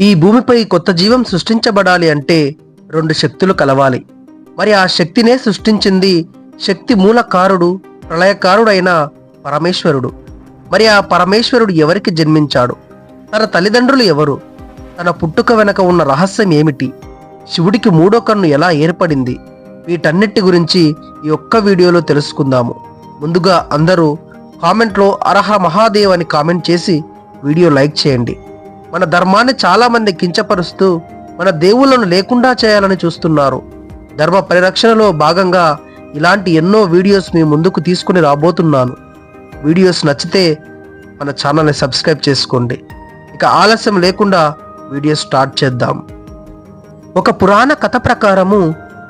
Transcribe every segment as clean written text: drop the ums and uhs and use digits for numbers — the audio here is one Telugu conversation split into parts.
ఈ భూమిపై కొత్త జీవం సృష్టించబడాలి అంటే రెండు శక్తులు కలవాలి. మరి ఆ శక్తినే సృష్టించింది శక్తి మూలకారుడు, ప్రళయకారుడైన పరమేశ్వరుడు. మరి ఆ పరమేశ్వరుడు ఎవరికి జన్మించాడు? తన తల్లిదండ్రులు ఎవరు? తన పుట్టుక వెనక ఉన్న రహస్యం ఏమిటి? శివుడికి మూడో కన్ను ఎలా ఏర్పడింది? వీటన్నిటి గురించి ఈ ఒక్క వీడియోలో తెలుసుకుందాము. ముందుగా అందరూ కామెంట్లో అరహ మహాదేవ్ అని కామెంట్ చేసి వీడియో లైక్ చేయండి. మన ధర్మాన్ని చాలా మంది కించపరుస్తూ మన దేవుళ్ళను లేకుండా చేయాలని చూస్తున్నారు. ధర్మ పరిరక్షణలో భాగంగా ఇలాంటి ఎన్నో వీడియోస్ మీ ముందుకు తీసుకుని రాబోతున్నాను. వీడియోస్ నచ్చితే మన ఛానల్ని సబ్స్క్రైబ్ చేసుకోండి. ఇక ఆలస్యం లేకుండా వీడియో స్టార్ట్ చేద్దాం. ఒక పురాణ కథ ప్రకారము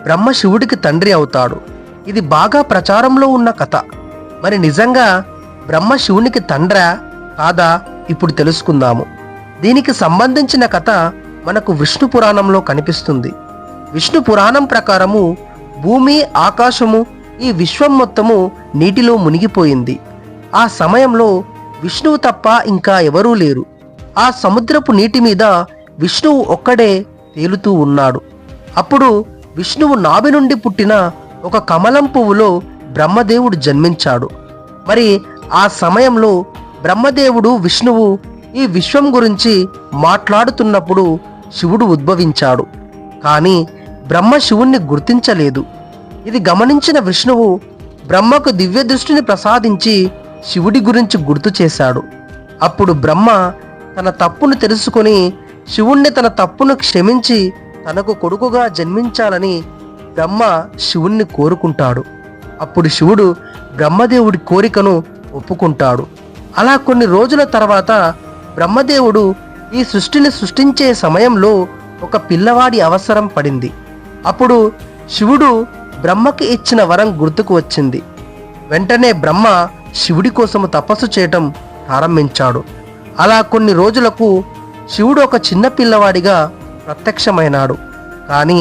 బ్రహ్మ శివుడికి తండ్రి అవుతాడు. ఇది బాగా ప్రచారంలో ఉన్న కథ. మరి నిజంగా బ్రహ్మ శివునికి తండ్రా కాదా ఇప్పుడు తెలుసుకుందాము. దీనికి సంబంధించిన కథ మనకు విష్ణు పురాణంలో కనిపిస్తుంది. విష్ణు పురాణం ప్రకారము భూమి, ఆకాశము, ఈ విశ్వం మొత్తము నీటిలో మునిగిపోయింది. ఆ సమయంలో విష్ణువు తప్ప ఇంకా ఎవరూ లేరు. ఆ సముద్రపు నీటి మీద విష్ణువు ఒక్కడే తేలుతూ ఉన్నాడు. అప్పుడు విష్ణువు నాభి నుండి పుట్టిన ఒక కమలం పువ్వులో బ్రహ్మదేవుడు జన్మించాడు. మరి ఆ సమయంలో బ్రహ్మదేవుడు, విష్ణువు ఈ విశ్వం గురించి మాట్లాడుతున్నప్పుడు శివుడు ఉద్భవించాడు. కానీ బ్రహ్మ శివుణ్ణి గుర్తించలేదు. ఇది గమనించిన విష్ణువు బ్రహ్మకు దివ్య దృష్టిని ప్రసాదించి శివుడి గురించి గుర్తు చేశాడు. అప్పుడు బ్రహ్మ తన తప్పును తెలుసుకొని శివుణ్ణి తన తప్పును క్షమించి తనకు కొడుకుగా జన్మించాలని బ్రహ్మ శివుణ్ణి కోరుకుంటాడు. అప్పుడు శివుడు బ్రహ్మదేవుడి కోరికను ఒప్పుకుంటాడు. అలా కొన్ని రోజుల తర్వాత బ్రహ్మదేవుడు ఈ సృష్టిని సృష్టించే సమయంలో ఒక పిల్లవాడి అవసరం పడింది. అప్పుడు శివుడు బ్రహ్మకి ఇచ్చిన వరం గుర్తుకు వచ్చింది. వెంటనే బ్రహ్మ శివుడి కోసము తపస్సు చేయటం ప్రారంభించాడు. అలా కొన్ని రోజులకు శివుడు ఒక చిన్న పిల్లవాడిగా ప్రత్యక్షమైనాడు. కానీ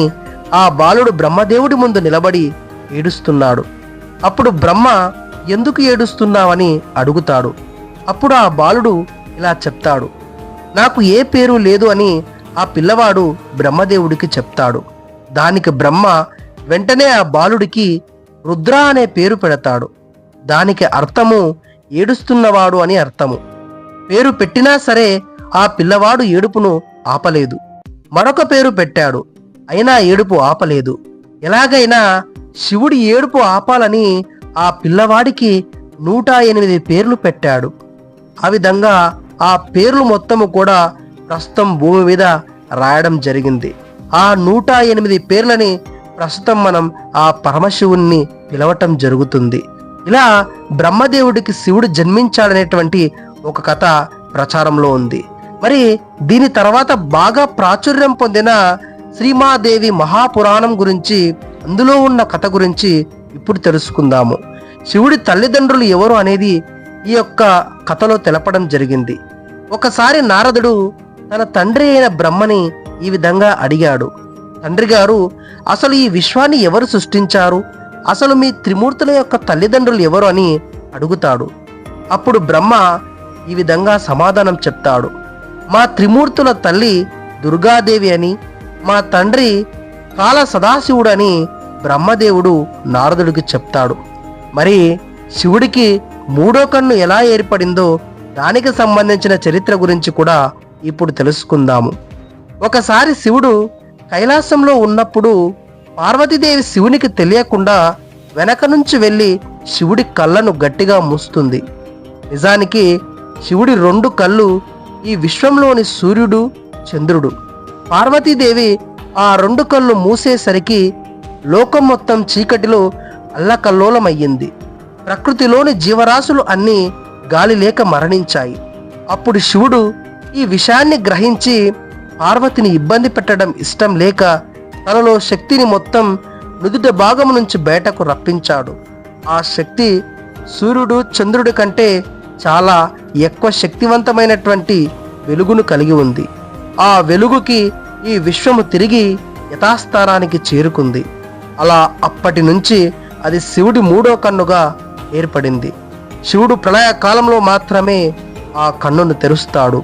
ఆ బాలుడు బ్రహ్మదేవుడి ముందు నిలబడి ఏడుస్తున్నాడు. అప్పుడు బ్రహ్మ ఎందుకు ఏడుస్తున్నావని అడుగుతాడు. అప్పుడు ఆ బాలుడు ఇలా చెప్తాడు, నాకు ఏ పేరు లేదు అని ఆ పిల్లవాడు బ్రహ్మదేవుడికి చెప్తాడు. దానికి బ్రహ్మ వెంటనే ఆ బాలుడికి రుద్ర అనే పేరు పెడతాడు. దానికి అర్థము ఏడుస్తున్నవాడు అని అర్థము. పేరు పెట్టినా సరే ఆ పిల్లవాడు ఏడుపును ఆపలేదు. మరొక పేరు పెట్టాడు, అయినా ఏడుపు ఆపలేదు. ఎలాగైనా శివుడి ఏడుపు ఆపాలని ఆ పిల్లవాడికి 108 పేర్లు పెట్టాడు. ఆ విధంగా ఆ పేర్లు మొత్తము కూడా ప్రస్తుతం భూమి మీద రాయడం జరిగింది. ఆ 108 పేర్లని ప్రస్తుతం మనం ఆ పరమశివుణ్ణి పిలవటం జరుగుతుంది. ఇలా బ్రహ్మదేవుడికి శివుడు జన్మించాడనేటువంటి ఒక కథ ప్రచారంలో ఉంది. మరి దీని తర్వాత బాగా ప్రాచుర్యం పొందిన శ్రీమాదేవి మహాపురాణం గురించి, అందులో ఉన్న కథ గురించి ఇప్పుడు తెలుసుకుందాము. శివుడి తల్లిదండ్రులు ఎవరు అనేది ఈ యొక్క కథలో తెలపడం జరిగింది. ఒకసారి నారదుడు తన తండ్రి అయిన బ్రహ్మని ఈ విధంగా అడిగాడు, తండ్రి గారు, అసలు ఈ విశ్వాన్ని ఎవరు సృష్టించారు? అసలు మీ త్రిమూర్తుల యొక్క తల్లిదండ్రులు ఎవరు అని అడుగుతాడు. అప్పుడు బ్రహ్మ ఈ విధంగా సమాధానం చెప్తాడు, మా త్రిమూర్తుల తల్లి దుర్గాదేవి అని, మా తండ్రి కాల సదాశివుడు అని బ్రహ్మదేవుడు నారదుడికి చెప్తాడు. మరి శివుడికి మూడో కన్ను ఎలా ఏర్పడిందో దానికి సంబంధించిన చరిత్ర గురించి కూడా ఇప్పుడు తెలుసుకుందాము. ఒకసారి శివుడు కైలాసంలో ఉన్నప్పుడు పార్వతీదేవి శివునికి తెలియకుండా వెనక నుంచి వెళ్ళి శివుడి కళ్ళను గట్టిగా మూస్తుంది. నిజానికి శివుడి 2 కళ్ళు ఈ విశ్వంలోని సూర్యుడు, చంద్రుడు. పార్వతీదేవి ఆ 2 కళ్ళు మూసేసరికి లోకం మొత్తం చీకటిలో అల్లకల్లోలమయ్యింది. ప్రకృతిలోని జీవరాశులు అన్నీ గాలి లేక మరణించాయి. అప్పుడు శివుడు ఈ విషయాన్ని గ్రహించి పార్వతిని ఇబ్బంది పెట్టడం ఇష్టం లేక తనలో శక్తిని మొత్తం నుదుట భాగం నుంచి బయటకు రప్పించాడు. ఆ శక్తి సూర్యుడు, చంద్రుడి కంటే చాలా ఎక్కువ శక్తివంతమైనటువంటి వెలుగును కలిగి ఉంది. ఆ వెలుగుకి ఈ విశ్వము తిరిగి యథాస్థానానికి చేరుకుంది. అలా అప్పటి నుంచి అది శివుడి మూడో కన్నుగా ఏర్పడింది. శివుడు ప్రళయ కాలంలో మాత్రమే ఆ కన్నును తెరుస్తాడు.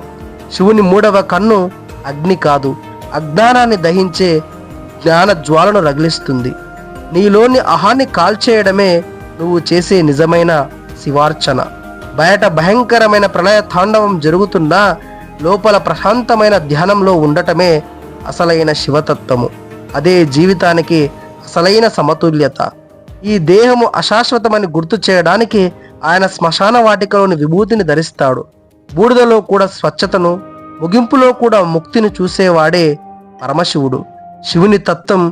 శివుని మూడవ కన్ను అగ్ని కాదు, అజ్ఞానాన్ని దహించే జ్ఞాన జ్వాలను రగిలిస్తుంది. నీలోని అహాన్ని కాల్చేయడమే నువ్వు చేసే నిజమైన శివార్చన. బయట భయంకరమైన ప్రళయ తాండవం జరుగుతున్నా లోపల ప్రశాంతమైన ధ్యానంలో ఉండటమే అసలైన శివతత్వము. అదే జీవితానికి అసలైన సమతుల్యత. ఈ దేహము అశాశ్వతమని గుర్తు చేయడానికి ఆయన శ్మశాన వాటికలోని విభూతిని ధరిస్తాడు. బూడిదలో కూడా స్వచ్ఛతను, ముగింపులో కూడా ముక్తిని చూసేవాడే పరమశివుడు. శివుని తత్వం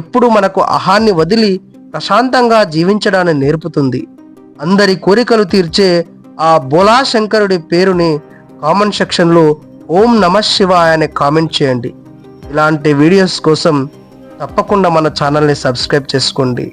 ఎప్పుడు మనకు అహాన్ని వదిలి ప్రశాంతంగా జీవించడాన్ని నేర్పుతుంది. అందరి కోరికలు తీర్చే ఆ బోలాశంకరుడి పేరుని కామెంట్ సెక్షన్లో ఓం నమః శివాయ అని కామెంట్ చేయండి. ఇలాంటి వీడియోస్ కోసం తప్పకుండా మన ఛానల్ని సబ్స్క్రైబ్ చేసుకోండి.